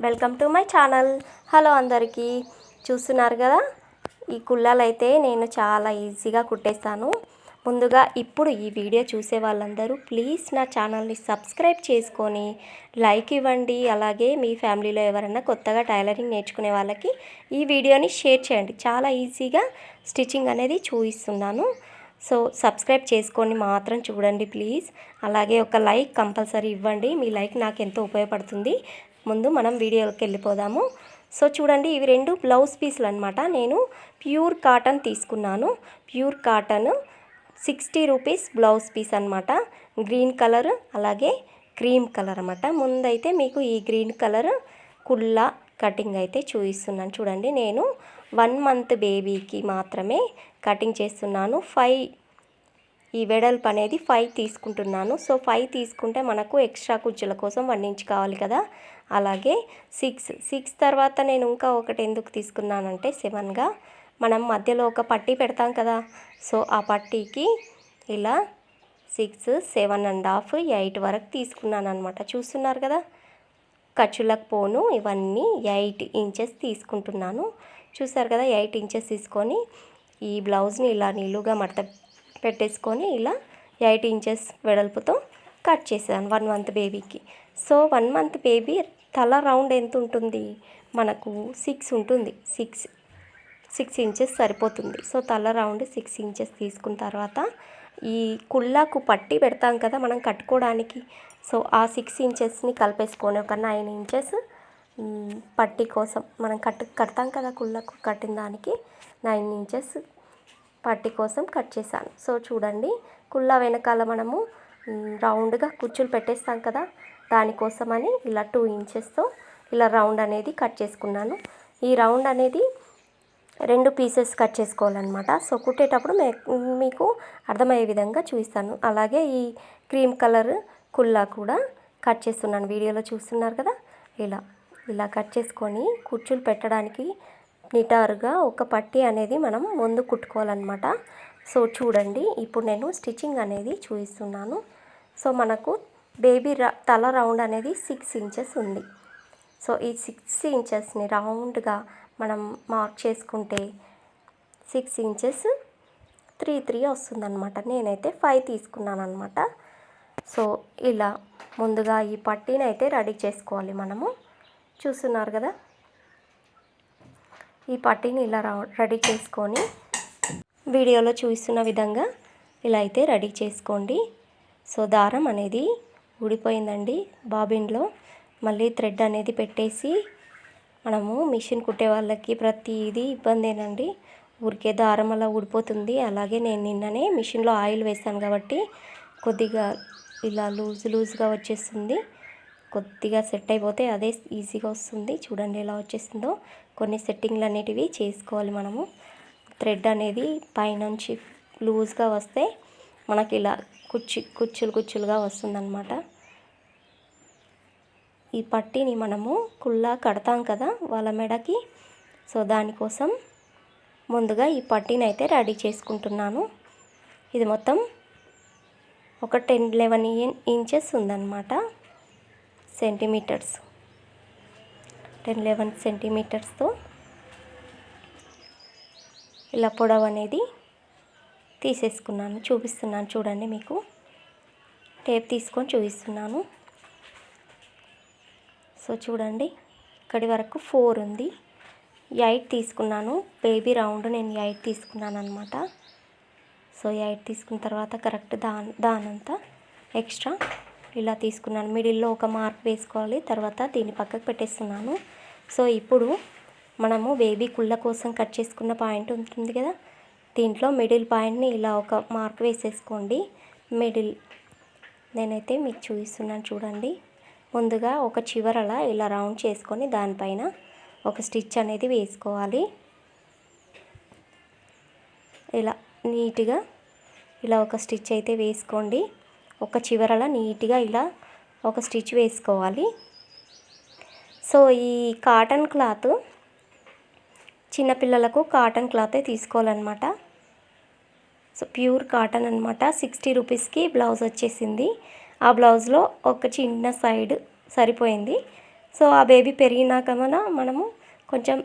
Welcome to my channel. Hello అందరికీ, చూస్తున్నారు కదా ఈ కుళ్ళాలు అయితే నేను చాలా ఈజీగా కుట్టేస్తాను. ముందుగా ఇప్పుడు ఈ వీడియో చూసే వాళ్ళందరూ ప్లీజ్ నా ఛానల్ని సబ్స్క్రైబ్ చేసుకొని లైక్ ఇవ్వండి. అలాగే మీ ఫ్యామిలీలో ఎవరైనా కొత్తగా టైలరింగ్ నేర్చుకునే వాళ్ళకి ఈ వీడియోని షేర్ చేయండి. చాలా ఈజీగా స్టిచ్చింగ్ అనేది చూపిస్తున్నాను. సో సబ్స్క్రైబ్ చేసుకొని మాత్రం చూడండి ప్లీజ్. అలాగే ఒక లైక్ కంపల్సరీ ఇవ్వండి. మీ లైక్ నాకు ఎంతో ఉపయోగపడుతుంది. ముందు మనం వీడియోకి వెళ్ళిపోదాము. సో చూడండి, ఇవి రెండు బ్లౌజ్ పీసులు అనమాట. నేను ప్యూర్ కాటన్ తీసుకున్నాను. Pure cotton 60 rupees blouse piece అనమాట. గ్రీన్ కలర్ అలాగే క్రీమ్ కలర్ అనమాట. ముందైతే మీకు ఈ గ్రీన్ కలర్ కుల్లా కటింగ్ అయితే చూపిస్తున్నాను. చూడండి, నేను 1 మంత్ బేబీకి మాత్రమే కటింగ్ చేస్తున్నాను. ఈ వెడల్పు అనేది 5 తీసుకుంటున్నాను. సో 5 తీసుకుంటే మనకు ఎక్స్ట్రా కుచ్చుల కోసం 1 ఇంచ్ కావాలి కదా. అలాగే 6 తర్వాత నేను ఇంకా ఒకటి ఎందుకు తీసుకున్నానంటే 7గా మనం మధ్యలో ఒక పట్టీ పెడతాం కదా. సో ఆ పట్టీకి ఇలా 6, 7.5, 8 వరకు తీసుకున్నాను అనమాట. చూస్తున్నారు కదా, ఖర్చులకు పోను ఇవన్నీ 8 ఇంచెస్ తీసుకుంటున్నాను. చూసారు కదా, 8 ఇంచెస్ తీసుకొని ఈ బ్లౌజ్ని ఇలా నిలువుగా మడత పెట్టేసుకొని ఇలా 8 ఇంచెస్ వెడల్పుతో కట్ చేశాను 1 మంత్ బేబీకి. సో 1 మంత్ బేబీ తల రౌండ్ ఎంత ఉంటుంది మనకు? 6 ఉంటుంది. 6 ఇంచెస్ సరిపోతుంది. సో తల రౌండ్ 6 ఇంచెస్ తీసుకున్న తర్వాత ఈ కుళ్ళాకు పట్టి పెడతాం కదా మనం కట్టుకోవడానికి. సో ఆ 6 ఇంచెస్ని కలిపేసుకొని ఒక 9 ఇంచెస్ పట్టి కోసం మనం కడతాం కదా కుళ్ళకు కట్టిన దానికి 9 ఇంచెస్ పట్టి కోసం కట్ చేశాను. సో చూడండి, కుళ్ళ వెనకాల మనము రౌండ్గా కుచ్చులు పెట్టేస్తాం కదా, దానికోసమని ఇలా 2 ఇంచెస్తో ఇలా రౌండ్ అనేది కట్ చేసుకున్నాను. ఈ రౌండ్ అనేది 2 పీసెస్ కట్ చేసుకోవాలన్నమాట. సో కుట్టేటప్పుడు మీకు అర్థమయ్యే విధంగా చూపిస్తాను. అలాగే ఈ క్రీమ్ కలర్ కుల్లా కూడా కట్ చేస్తున్నాను. వీడియోలో చూస్తున్నారు కదా, ఇలా కట్ చేసుకొని కుచ్చులు పెట్టడానికి నిటారుగా ఒక పట్టీ అనేది మనం ముందు కుట్టుకోవాలన్నమాట. సో చూడండి, ఇప్పుడు నేను స్టిచ్చింగ్ అనేది చూపిస్తున్నాను. సో మనకు బేబీ తల రౌండ్ అనేది 6 ఇంచెస్ ఉంది. సో ఈ 6 ఇంచెస్ని రౌండ్గా మనం మార్క్ చేసుకుంటే 6 ఇంచెస్ 3 వస్తుందన్నమాట. నేనైతే 5 తీసుకున్నాను అనమాట. సో ఇలా ముందుగా ఈ పట్టీని అయితే రెడీ చేసుకోవాలి మనము. చూస్తున్నారు కదా, ఈ పట్టీని ఇలా రెడీ చేసుకొని వీడియోలో చూపిస్తున్న విధంగా ఇలా అయితే రెడీ చేసుకోండి. సో దారం అనేది ఊడిపోయిందండి బాబిన్లో. మళ్ళీ థ్రెడ్ అనేది పెట్టేసి మనము మిషన్ కుట్టే వాళ్ళకి ప్రతిదీ ఇబ్బందేనండి. ఊరికే దారం అలా ఊడిపోతుంది. అలాగే నేను నిన్ననే మిషన్లో ఆయిల్ వేసాను కాబట్టి కొద్దిగా ఇలా లూజ్గా వచ్చేస్తుంది. కొద్దిగా సెట్ అయిపోతే అదే ఈజీగా వస్తుంది. చూడండి ఎలా వచ్చేసిందో. కొన్ని సెట్టింగ్లు అనేటివి చేసుకోవాలి మనము. థ్రెడ్ అనేది పైనుంచి లూజ్గా వస్తే మనకి ఇలా కుచ్చులుగా వస్తుందన్నమాట. ఈ పట్టీని మనము కుల్లా కడతాం కదా వాళ్ళ మెడకి. సో దానికోసం ముందుగా ఈ పట్టీని అయితే రెడీ చేసుకుంటున్నాను. ఇది మొత్తం ఒక 10-11 ఇంచెస్ ఉందన్నమాట. 10-11 సెంటీమీటర్స్తో ఇలా పొడవు అనేది తీసేసుకున్నాను. చూపిస్తున్నాను చూడండి, మీకు టేప్ తీసుకొని చూపిస్తున్నాను. సో చూడండి, ఇక్కడి వరకు 4 ఉంది. 8 తీసుకున్నాను. బేబీ రౌండ్ నేను 8 తీసుకున్నాను అనమాట. సో 8 తీసుకున్న తర్వాత కరెక్ట్ దానంతా ఎక్స్ట్రా ఇలా తీసుకున్నాను. మిడిల్లో ఒక మార్క్ వేసుకోవాలి. తర్వాత దీన్ని పక్కకు పెట్టేస్తున్నాను. సో ఇప్పుడు మనము బేబీ కుళ్ళ కోసం కట్ చేసుకున్న పాయింట్ ఉంటుంది కదా, దీంట్లో మిడిల్ పాయింట్ని ఇలా ఒక మార్క్ వేసేసుకోండి. నేనైతే మీకు చూపిస్తున్నాను చూడండి. ముందుగా ఒక చివరలా ఇలా రౌండ్ చేసుకొని దానిపైన ఒక స్టిచ్ అనేది వేసుకోవాలి. ఇలా నీట్గా ఇలా ఒక స్టిచ్ అయితే వేసుకోండి. ఒక చివరలా నీట్గా ఇలా ఒక స్టిచ్ వేసుకోవాలి. సో ఈ కాటన్ క్లాత్ చిన్నపిల్లలకు కాటన్ క్లాతే తీసుకోవాలన్నమాట. సో ప్యూర్ కాటన్ అనమాట. 60 రూపీస్కి బ్లౌజ్ వచ్చేసింది. ఆ బ్లౌజ్లో ఒక చిన్న సైడ్ సరిపోయింది. సో ఆ బేబీ పెరిగినాక మనము కొంచెం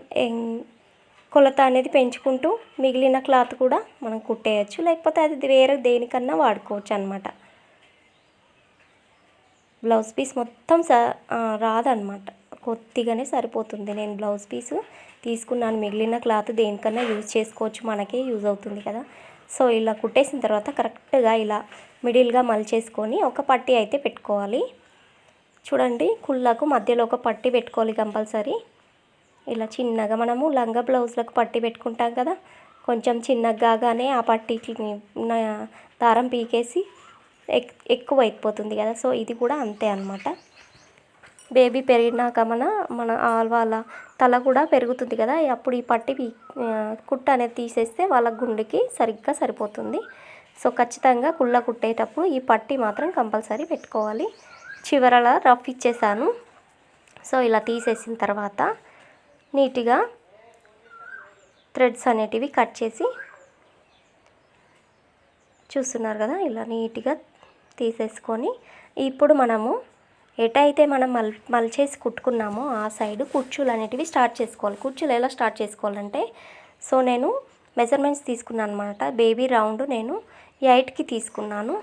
కొలత అనేది పెంచుకుంటూ మిగిలిన క్లాత్ కూడా మనం కుట్టేయచ్చు, లేకపోతే అది వేరే దేనికన్నా వాడుకోవచ్చు అనమాట. బ్లౌజ్ పీస్ మొత్తం రాదనమాట, కొద్దిగానే సరిపోతుంది. నేను బ్లౌజ్ పీసు తీసుకున్నాను, మిగిలిన క్లాత్ దేనికన్నా యూజ్ చేసుకోవచ్చు, మనకే యూజ్ అవుతుంది కదా. సో ఇలా కుట్టేసిన తర్వాత కరెక్ట్గా ఇలా మిడిల్గా మలిచేసుకొని ఒక పట్టీ అయితే పెట్టుకోవాలి. చూడండి, కుళ్ళకు మధ్యలో ఒక పట్టీ పెట్టుకోవాలి కంపల్సరీ. ఇలా చిన్నగా మనము లంగా బ్లౌజ్లకు పట్టీ పెట్టుకుంటాం కదా, కొంచెం చిన్నగా కాగానే ఆ పట్టీకి దారం పీకేసి ఎక్కువ అయిపోతుంది కదా. సో ఇది కూడా అంతే అనమాట. బేబీ పెరిగినాక మన వాళ్ళ తల కూడా పెరుగుతుంది కదా, అప్పుడు ఈ పట్టీ కుట్ట అనేది తీసేస్తే వాళ్ళ గుండెకి సరిగ్గా సరిపోతుంది. సో ఖచ్చితంగా కుళ్ళ కుట్టేటప్పుడు ఈ పట్టీ మాత్రం కంపల్సరీ పెట్టుకోవాలి. చివరలా రఫ్ ఇచ్చేసాను. సో ఇలా తీసేసిన తర్వాత నీట్గా థ్రెడ్స్ అనేటివి కట్ చేసి చూస్తున్నారు కదా, ఇలా నీట్గా తీసేసుకొని ఇప్పుడు మనము ఎటైతే మనం మలిచేసి కుట్టుకున్నామో ఆ సైడు కుర్చీలు అనేటివి స్టార్ట్ చేసుకోవాలి. కుర్చీలు ఎలా స్టార్ట్ చేసుకోవాలంటే, సో నేను మెజర్మెంట్స్ తీసుకున్నాను అనమాట. బేబీ రౌండ్ నేను 8కి తీసుకున్నాను.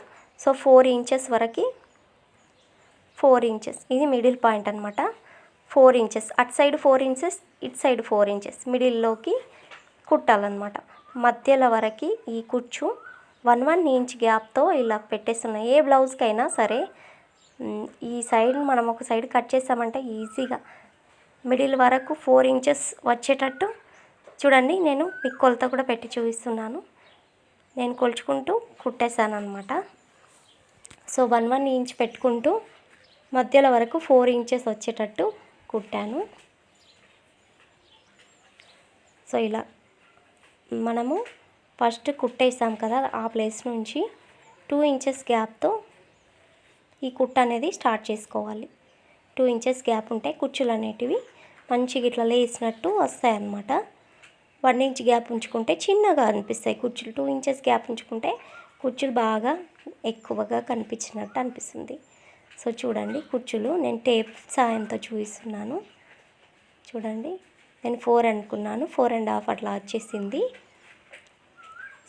సో 4 ఇంచెస్ వరకు, 4 ఇంచెస్ ఇది మిడిల్ పాయింట్ అనమాట. 4 ఇంచెస్ అటు సైడ్, 4 ఇంచెస్ ఇటు సైడ్, 4 ఇంచెస్ మిడిల్లోకి కుట్టాలన్నమాట. మధ్యలో వరకు ఈ కుచ్చు 1 ఇంచ్ గ్యాప్తో ఇలా పెట్టేస్తున్నాయి. ఏ బ్లౌజ్కైనా సరే ఈ సైడ్ మనం ఒక సైడ్ కట్ చేసామంటే ఈజీగా మిడిల్ వరకు 4 ఇంచెస్ వచ్చేటట్టు చూడండి. నేను మీకు కొలత కూడా పెట్టి చూపిస్తున్నాను. నేను కొలుచుకుంటూ కుట్టేశాను అనమాట. సో 1 ఇంచ్ పెట్టుకుంటూ మధ్యలో వరకు 4 ఇంచెస్ వచ్చేటట్టు కుట్టాను. సో ఇలా మనము ఫస్ట్ కుట్టేసాం కదా, ఆ ప్లేస్ నుంచి 2 ఇంచెస్ గ్యాప్తో ఈ కుట్ట అనేది స్టార్ట్ చేసుకోవాలి. 2 ఇంచెస్ గ్యాప్ ఉంటే కుచ్చులు అనేటివి మంచిగా ఇట్లా లేసినట్టు వస్తాయి అన్నమాట. 1 ఇంచ్ గ్యాప్ ఉంచుకుంటే చిన్నగా అనిపిస్తాయి కుచ్చులు. 2 ఇంచెస్ గ్యాప్ ఉంచుకుంటే కుచ్చులు బాగా ఎక్కువగా కనిపించినట్టు అనిపిస్తుంది. సో చూడండి, కుచ్చులు నేను టేప్ సాయంతో చూపిస్తున్నాను. చూడండి, నేను 4 అనుకున్నాను, 4.5 అట్లా వచ్చేసింది.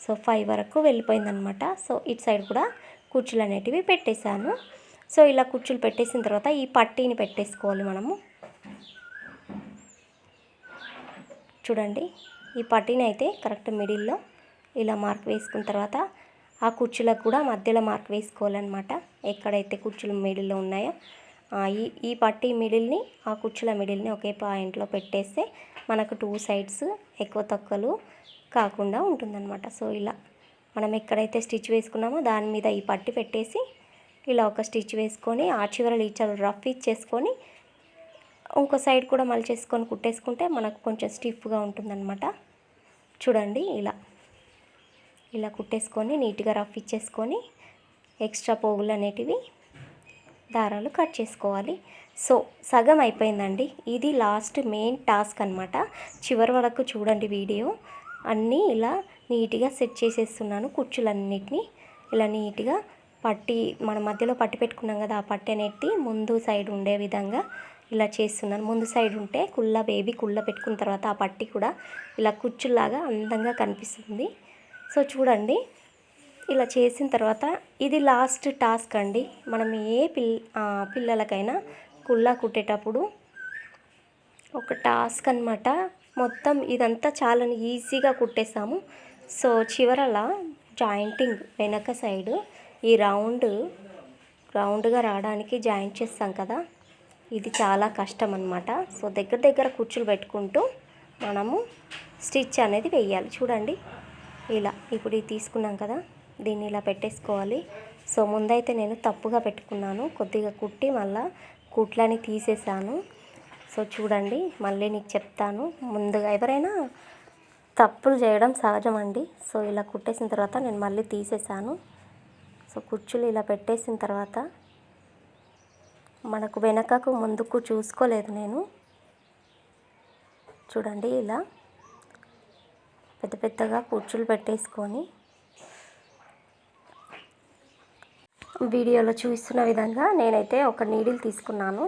సో 5 వరకు వెళ్ళిపోయిందనమాట. సో ఇటు సైడ్ కూడా కుచ్చులు అనేటివి పెట్టేశాను. సో ఇలా కుచ్చులు పెట్టేసిన తర్వాత ఈ పట్టీని పెట్టేసుకోవాలి మనము. చూడండి, ఈ పట్టీని అయితే కరెక్ట్ మిడిల్లో ఇలా మార్క్ వేసుకున్న తర్వాత ఆ కుచ్చులకు కూడా మధ్యలో మార్క్ వేసుకోవాలన్నమాట. ఎక్కడైతే కుచ్చులు మిడిల్లో ఉన్నాయో ఈ పట్టీ మిడిల్ని ఆ కుచ్చుల మిడిల్ని ఒకే పాయింట్లో పెట్టేస్తే మనకు 2 సైడ్స్ ఎక్కువ తక్కువలు కాకుండా ఉంటుందన్నమాట. సో ఇలా మనం ఎక్కడైతే స్టిచ్ వేసుకున్నామో దాని మీద ఈ పట్టీ పెట్టేసి ఇలా ఒక స్టిచ్ వేసుకొని ఆ చివరలు ఈ చివరలు రఫ్ ఇచ్చేసుకొని ఇంకో సైడ్ కూడా మలిచేసుకొని కుట్టేసుకుంటే మనకు కొంచెం స్టిఫ్గా ఉంటుందన్నమాట. చూడండి, ఇలా కుట్టేసుకొని నీట్గా రఫ్ ఇచ్చేసుకొని ఎక్స్ట్రా పోగులు అనేటివి దారాలు కట్ చేసుకోవాలి. సో సగం అయిపోయిందండి. ఇది లాస్ట్ మెయిన్ టాస్క్ అనమాట. చివరి వరకు చూడండి వీడియో. అన్నీ ఇలా నీట్గా సెట్ చేసేస్తున్నాను. కుచ్చులన్నిటిని ఇలా నీట్గా పట్టి మన మధ్యలో పట్టి పెట్టుకున్నాం కదా, ఆ పట్టి అనేది ముందు సైడ్ ఉండే విధంగా ఇలా చేస్తున్నాను. ముందు సైడ్ ఉంటే బేబీ కుళ్ళ పెట్టుకున్న తర్వాత ఆ పట్టి కూడా ఇలా కుచ్చులాగా అందంగా కనిపిస్తుంది. సో చూడండి, ఇలా చేసిన తర్వాత ఇది లాస్ట్ టాస్క్ అండి. మనం ఏ పిల్లలకైనా కుళ్ళ కుట్టేటప్పుడు ఒక టాస్క్ అనమాట. మొత్తం ఇదంతా చాలా ఈజీగా కుట్టేసాము. సో చివరలా జాయింటింగ్ వెనక సైడు ఈ రౌండ్గా రావడానికి జాయింట్ చేస్తాం కదా, ఇది చాలా కష్టం అన్నమాట. సో దగ్గర కుచ్చులు పెట్టుకుంటూ మనము స్టిచ్ అనేది వేయాలి. చూడండి, ఇలా ఇప్పుడు ఇది తీసుకున్నాం కదా, దీన్ని ఇలా పెట్టేసుకోవాలి. సో ముందైతే నేను తప్పుగా పెట్టుకున్నాను, కొద్దిగా కుట్టి మళ్ళీ కుట్లని తీసేసాను. సో చూడండి, మళ్ళీ నీకు చెప్తాను. ముందుగా ఎవరైనా తప్పులు చేయడం సహజం అండి. సో ఇలా కుట్టేసిన తర్వాత నేను మళ్ళీ తీసేసాను. సో కుచ్చులు ఇలా పెట్టేసిన తర్వాత మనకు వెనకకు ముందుకు చూసుకోలేదు నేను. చూడండి, ఇలా పెద్దగా కుచ్చులు పెట్టేసుకొని వీడియోలో చూస్తున్న విధంగా నేనైతే ఒక నీడిల్ తీసుకున్నాను.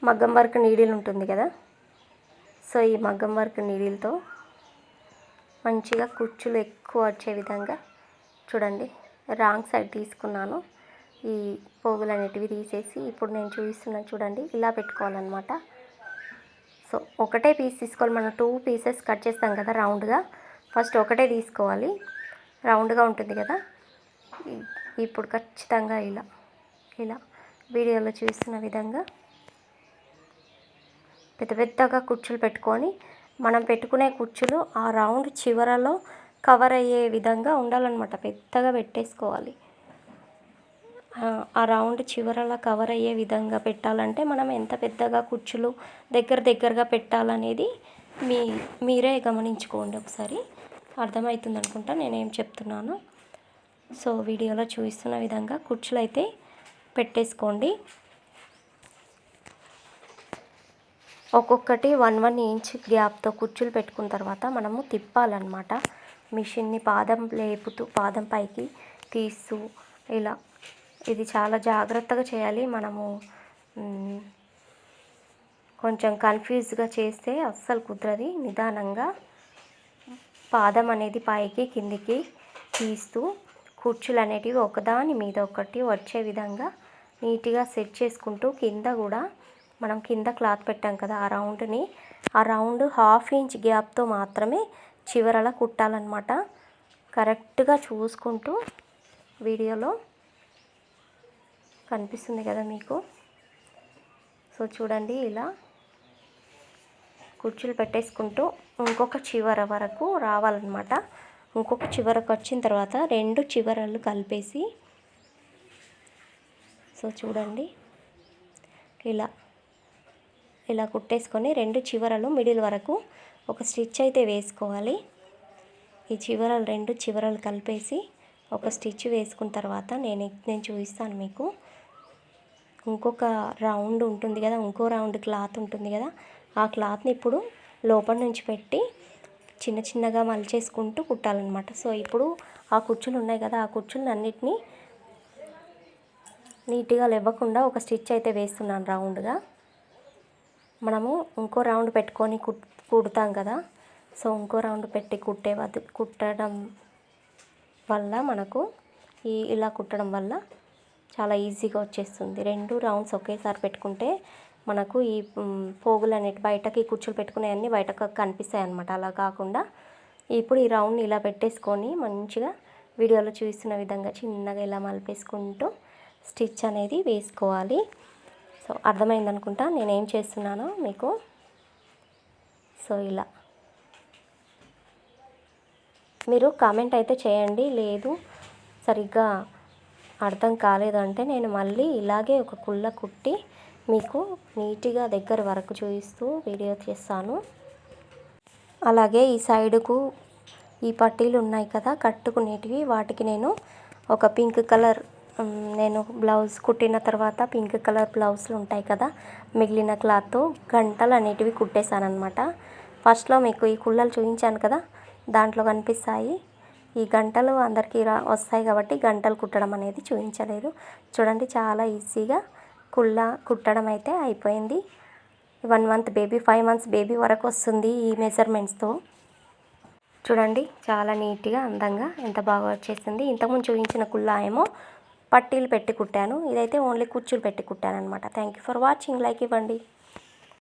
మగ్గం వర్క్ నీడిల్ ఉంటుంది కదా, సో ఈ మగ్గం వర్క్ నీడిల్తో మంచిగా కుచ్చులు ఎక్కువ వచ్చే విధంగా చూడండి. రాంగ్ సైడ్ తీసుకున్నాను. ఈ పోగులు అనేటివి తీసేసి ఇప్పుడు నేను చూపిస్తున్నాను చూడండి, ఇలా పెట్టుకోవాలన్నమాట. సో ఒకటే పీస్ తీసుకోవాలి. మనం 2 పీసెస్ కట్ చేస్తాం కదా రౌండ్గా, ఫస్ట్ ఒకటే తీసుకోవాలి. రౌండ్గా ఉంటుంది కదా, ఇప్పుడు ఖచ్చితంగా ఇలా వీడియోలో చూస్తున్న విధంగా పెద్ద పెద్దగా కుచ్చులు పెట్టుకొని, మనం పెట్టుకునే కుచ్చులు ఆ రౌండ్ చివరలో కవర్ అయ్యే విధంగా ఉండాలన్నమాట. పెద్దగా పెట్టేసుకోవాలి. ఆ రౌండ్ చివరలా కవర్ అయ్యే విధంగా పెట్టాలంటే మనం ఎంత పెద్దగా కుచ్చులు దగ్గరగా పెట్టాలనేది మీరే గమనించుకోండి. ఒకసారి అర్థమవుతుంది అనుకుంటా నేనేం చెప్తున్నాను. సో వీడియోలో చూపిస్తున్న విధంగా కుచ్చులు అయితే పెట్టేసుకోండి. ఒక్కొక్కటి 1 ఇంచ్ గ్యాప్తో కుచ్చులు పెట్టుకున్న తర్వాత మనము తిప్పాలన్నమాట. మిషన్ని పాదం పైకి తీస్తూ ఇలా, ఇది చాలా జాగ్రత్తగా చేయాలి. మనము కొంచెం కన్ఫ్యూజ్గా చేస్తే అస్సలు కుదరది. నిదానంగా పాదం అనేది పైకి కిందికి తీస్తూ కుచ్చులు అనేటివి ఒకదాని మీద ఒకటి వచ్చే విధంగా నీట్గా సెట్ చేసుకుంటూ, కింద కూడా మనం కింద క్లాత్ పెట్టాం కదా, ఆ రౌండ్ 1/2 ఇంచ్ గ్యాప్తో మాత్రమే చివరలా కుట్టాలన్నమాట. కరెక్ట్గా చూసుకుంటూ వీడియోలో కనిపిస్తుంది కదా మీకు. సో చూడండి, ఇలా కుర్చీలు పెట్టేసుకుంటూ ఇంకొక చివర వరకు రావాలన్నమాట. ఇంకొక చివరకు వచ్చిన తర్వాత 2 చివరలు కలిపేసి, సో చూడండి ఇలా కుట్టేసుకొని 2 చివరలు మిడిల్ వరకు ఒక స్టిచ్ అయితే వేసుకోవాలి. ఈ 2 చివరలు కలిపేసి ఒక స్టిచ్ వేసుకున్న తర్వాత నేను చూపిస్తాను మీకు. ఇంకొక రౌండ్ ఉంటుంది కదా, ఇంకో రౌండ్ క్లాత్ ఉంటుంది కదా, ఆ క్లాత్ని ఇప్పుడు లోపల నుంచి పెట్టి చిన్నగా మలిచేసుకుంటూ కుట్టాలన్నమాట. సో ఇప్పుడు ఆ కుచ్చులు ఉన్నాయి కదా, ఆ కుచ్చులు అన్నిటినీ నీట్గా లేవకుండా ఒక స్టిచ్ అయితే వేస్తున్నాను రౌండ్గా. మనము ఇంకో రౌండ్ పెట్టుకొని కుడతాం కదా, సో ఇంకో రౌండ్ పెట్టి కుట్టడం వల్ల మనకు ఇలా కుట్టడం వల్ల చాలా ఈజీగా వచ్చేస్తుంది. 2 రౌండ్స్ ఒకేసారి పెట్టుకుంటే మనకు ఈ పోగులు అనేవి బయటకి కుచ్చులు పెట్టుకునేవన్నీ బయటకు కనిపిస్తాయి అన్నమాట. అలా కాకుండా ఇప్పుడు ఈ రౌండ్ని ఇలా పెట్టేసుకొని మంచిగా వీడియోలో చూస్తున్న విధంగా చిన్నగా ఇలా మలిపేసుకుంటూ స్టిచ్ అనేది వేసుకోవాలి. సో అర్థమైంది అనుకుంటా నేనేం చేస్తున్నానో మీకు. సో ఇలా మీరు కామెంట్ అయితే చేయండి. లేదు సరిగ్గా అర్థం కాలేదు అంటే నేను మళ్ళీ ఇలాగే ఒక కుల్ల కుట్టి మీకు నీట్గా దగ్గర వరకు చూపిస్తూ వీడియో చేస్తాను. అలాగే ఈ సైడుకు ఈ పట్టీలు ఉన్నాయి కదా కట్టుకునేటివి, వాటికి నేను ఒక పింక్ కలర్, నేను బ్లౌజ్ కుట్టిన తర్వాత పింక్ కలర్ బ్లౌజులు ఉంటాయి కదా, మిగిలిన క్లాత్తో గంటలు అనేటివి కుట్టేశాను అనమాట. ఫస్ట్లో మీకు ఈ కుళ్ళలు చూపించాను కదా, దాంట్లో కనిపిస్తాయి. ఈ గంటలు అందరికీ వస్తాయి కాబట్టి గంటలు కుట్టడం అనేది చూపించలేదు. చూడండి, చాలా ఈజీగా కుట్టడం అయితే అయిపోయింది. 1 మంత్ బేబీ, 5 మంత్స్ బేబీ వరకు వస్తుంది ఈ మెజర్మెంట్స్తో. చూడండి, చాలా నీట్గా అందంగా ఎంత బాగా వచ్చేసింది. ఇంతకుముందు చూపించిన కుల్లా ఏమో పట్టీలు పెట్టి కుట్టాను, ఇదైతే ఓన్లీ కుచ్చులు పెట్టి కుట్టాను అనమాట. Thank you for watching. Like ఇవ్వండి.